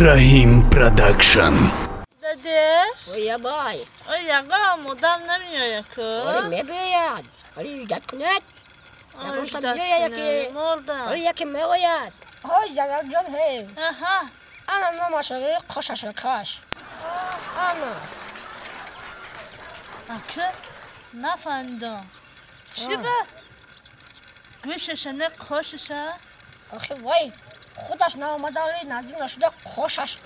Rahim Production. Dede. Oya boy. Oya mudam nemiyor ki. Oya ne beyaz? Oya yüzdet kunet. Yüzdet kunet. Orada. Oya kim me oyad? Oy zagarcan hey. Aha. Ana namaşları koşaşır kaş. Ana. Akı. Nafanda. چی به؟ گوشش نه خوشش آخه وای خودش نامداری نزدیک نشده خوشش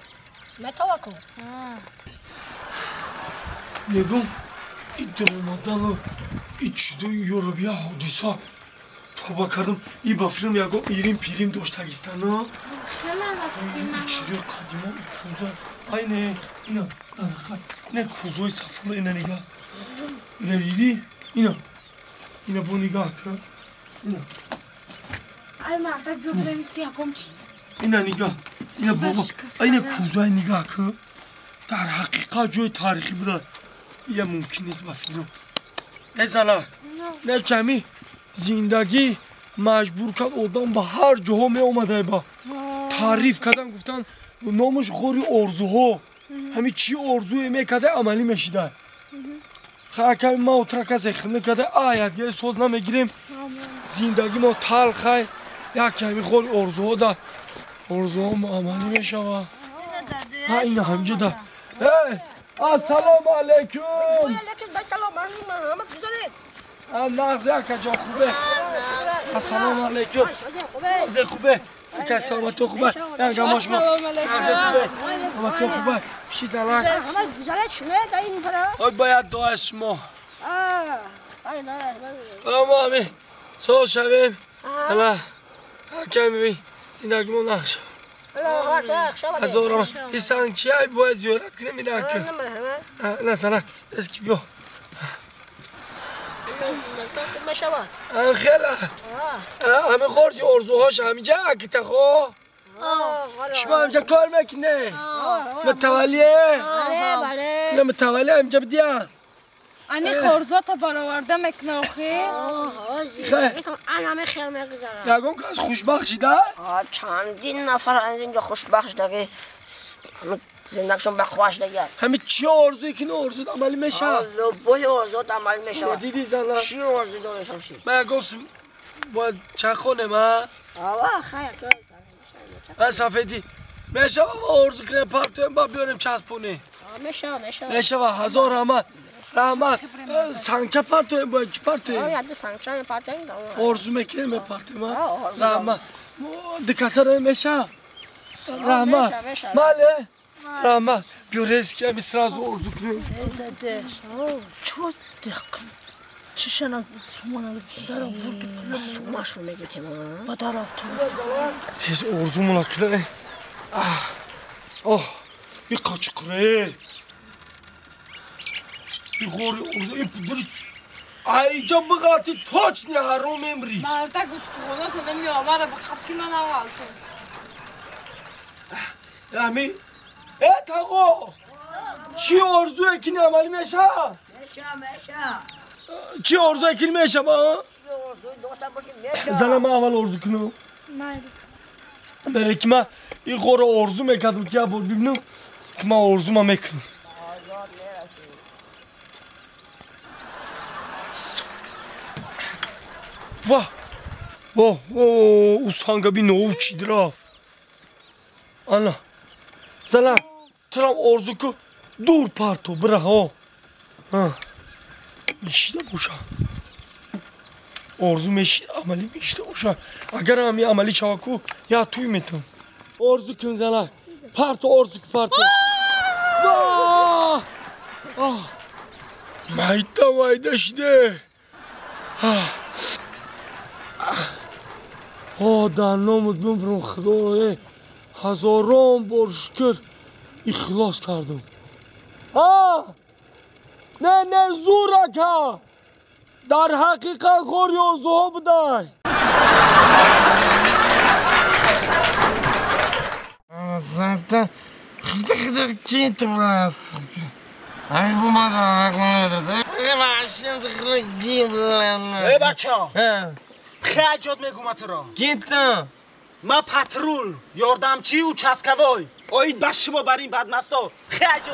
متوکل نگم این درآمدن و این چیزای یوروبی حادثه توبه کردم این با فیلم یکم ایریم پیریم داشتگیستن ها این چیزای قدیما این کوزا اینه اینا اینه کوزای صفوله اینه نگاه اینه دیدی اینا اینا با نگاه کن اینا Ay Marta gömleğimizi yapmış. اینا نگاه اینا بابا اینه کوزای نگاه کن در حقیقت جای تاریخی بوده یه ممکن نیست با فیلم نه زنه نه کمی زندگی مجبور کرد آدم به هر جاها می آمده با تعریف کردن گفتن نامش خوری ارزوها همین چی ارزوی میکرده عملی میشیده خیلی ما اترک از اخنه کرده آید یه سوز نمیگیریم زندگی ما تلخه یک کمی خوری ارزوها ده ارزوها عملی میشه ها اینه همینجا ده السلام علیکم علیکم السلام محمد گذارید نغز یک جا خوبه السلام علیکم نغز خوبه یک سلامت خوبه یک گماش ما نغز خوبه سلامت خوبه پیشی زنک گذارید شما در این فرا باید دعا شما ما همین سال شبیم حالا کمی ببین زندگیمون نقش هزارم این سنگ چی های باید زیارت کنه میره که نه سنگ اسکی بیا خیلی همه خورجی ارزوهاش همینجا اکیتا خواه شما همینجا کار میکنه متولیه نه متولیه همینجا بدیان Ani خورزات برآورده میکنه آخه انا همه خیر میگذارم یکم کس خوشبخت شده چندین نفر از اینجا خوشبخت شده که زندگیشون به خواهش دیگه همه چی آرزوی کنه ارزوت عملی میشه لبای ارزوت عملی میشه دیدی زنه چی ارزو دارشم شید من یکم باید چند خونه من آوه خیر من سفیدی میشه با ارزو کنه پرتویم با بیاریم چسبونه میشه با هزار رحمت سنگچه پرتویم باید چی پرتویم یاد سنگچه پرتویم ارزو میکنیم پرتویم رحمت دکسه رو میشه رحمت ماله رحمت بیاره اسکی همی سراز ارزو کنیم داده چو دکن چشنه سومانه دارم بردی سوماش رو میگوتیم با دارم تو تیز ارزو مولا کنه این قاچقره این خوری ارزو این پدری اینجا بغاتی تاچ نیه حرام امری Marta گستخونات رو نمیآوره به خبکی من اول تو همی تاقو چی ارزوی کنی عملی میشه؟ میشه چی ارزوی کنی میشه با؟ چی ارزوی داشته باشیم میشه زنم اول ارزو کنم برای که من این خوره ارزو میکردم که بار ببینم که من ارزو ما میکنم واه او سانگا بی نوو چی درافت انا زنم ترام ارزو که دور پرتو بره ها میشیده بوشا ارزو میشید عملی میشیده بوشا اگر همی عملی چاکو یا توی میتون ارزو کن زنم پرتو ارزو که پرتو مایده شده در نامت بمرم خدای هزاران بار شکر اخلاص کردم نه زورکه در حقیقت خوری ارزوها بودای Zaten خیلی کی تو بلاس ای بوما داره ماشین خیلی گیم ای بچه ها خیجات میگم تو را گیتا ما پترول یاردمچی و چسکوای آید بس شما بریم بدمستا خیجا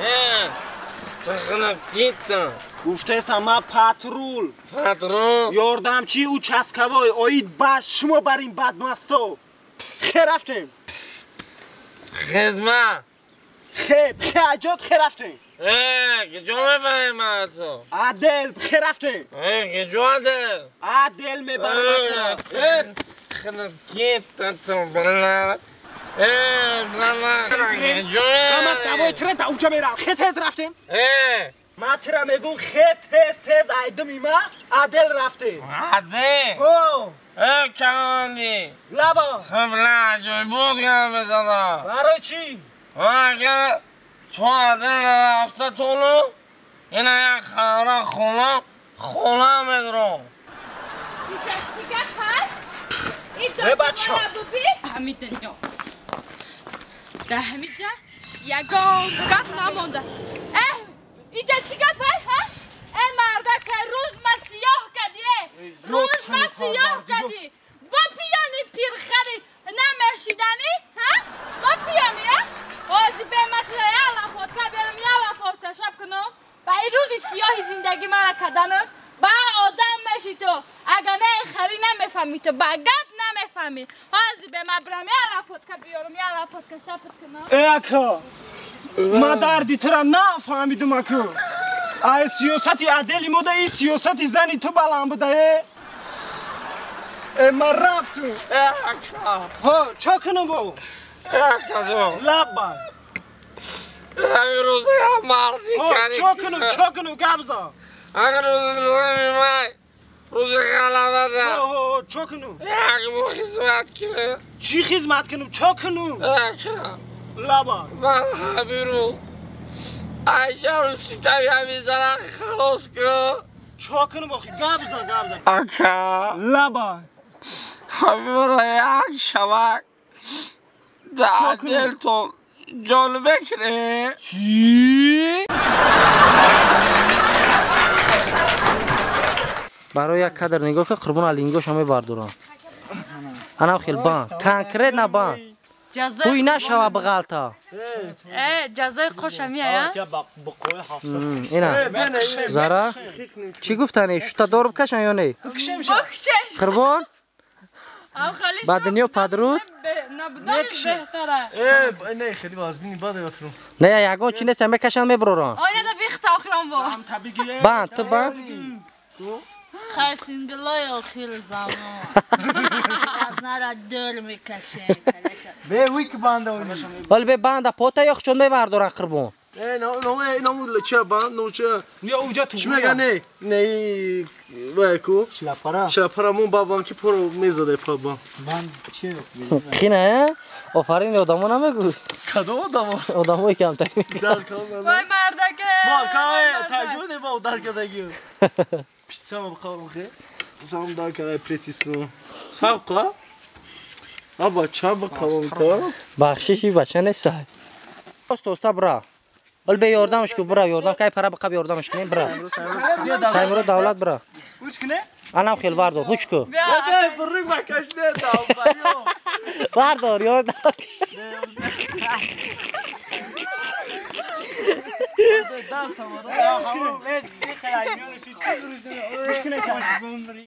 تخنه گیتم گفته سم ما پترول پترون یاردمچی و چسکوای آید بس شما بریم بدمستا خی رفتیم خدمت خیجات خی رفتیم که جو میبریم من تو عدل خی رفتیم که جو ده عدل میبرم خدمت گیتم تو بلند بلند که جو ما دوای تره تا اوجا میرم خی تیز رفتیم ما تره میگم خی تیز ایدم ایما عدل رفتیم عده او کاندی لبا بلند جوی بود گم بزنم برای چی؟ اگر تو عدل رفته تولو اینه یک خبره خونه میدرم ای بچه حمیدنیا ده حمیدجا یگان گفت نمونده اینجا چی گفت ها؟ ای مرده که روز ما سیاه کدیه روز ما سیاه کدی با پیانی پیرخری نمیشیدنی ها؟ با پیانی ها؟ بازی به مطلع یالا فوتا برم یالا فوتا شب کنم با این روزی سیاهی زندگی من کدنم با آدم میشی تو اگه نه خری نمیفهمی تو با گپ نمیفهمی بازی به ما برم یالا فوتا بیارم یالا فوتا شب کنم ای اکا ما دردی تره نفهمیدم اکا ای سیاستی عدلی موده ای سیاستی زنی تو بلند بوده ای ما رفتم ها چا کنم با لبا همین روزه هم مردی کنی چا کنم گبزا اگر روزه میمای روزه غلبه ده چا کنم یک بو خدمت کنه چی خدمت کنم چا کنم لبا من همین روز ایشه رو سیتایی همین زنه خلاص کن چا کنم آخی گبزا اکا لبا همین رو یک شبک در دل تو جالبه کنه چی؟ برای یک کدر نگاه که قربون الینگوش همه بردارم انا خیل بان کانکریت نه بان توی نشوه بغلطا جزای خوشم میایا اینا زارا چی گفتنی شتا دور بکشن یا نه بکشش قربون بعد دنیا پدرود نبودنش بهتره نه خیلی بازبینی باده بفرم نه یگان چی نیست همه کشن میبرورن آینه دا بیخت آخران با بند تو بند خیلی سینگلای آخیر زمان از نرا دور میکشه به ویک بانده ولی به بند پوتا یا خشون میبردارن قربون نمو چرا بند نمو چرا نیا اونجا تو چی میگه نه وایکو شلاپارا مون بابان که پرو میزده پابان من چی خینه آفرین آدمو نمیگو کدوم آدموی کمتری وای مردکه ما که تجربه با در کدگی پیشم بخورم خیر سام دا که پرسیسو ساقا آبا چا بخورم تو بخششی بچه نیست توستا برا ول به یاردمش کو برا یاردم کای پرا بقب یاردمش کنیم برا سایمرو دولت برا وش کنه انا خیل واردار هوچ کو بری مکش نه تا واردار یاردم دست ما وش کنه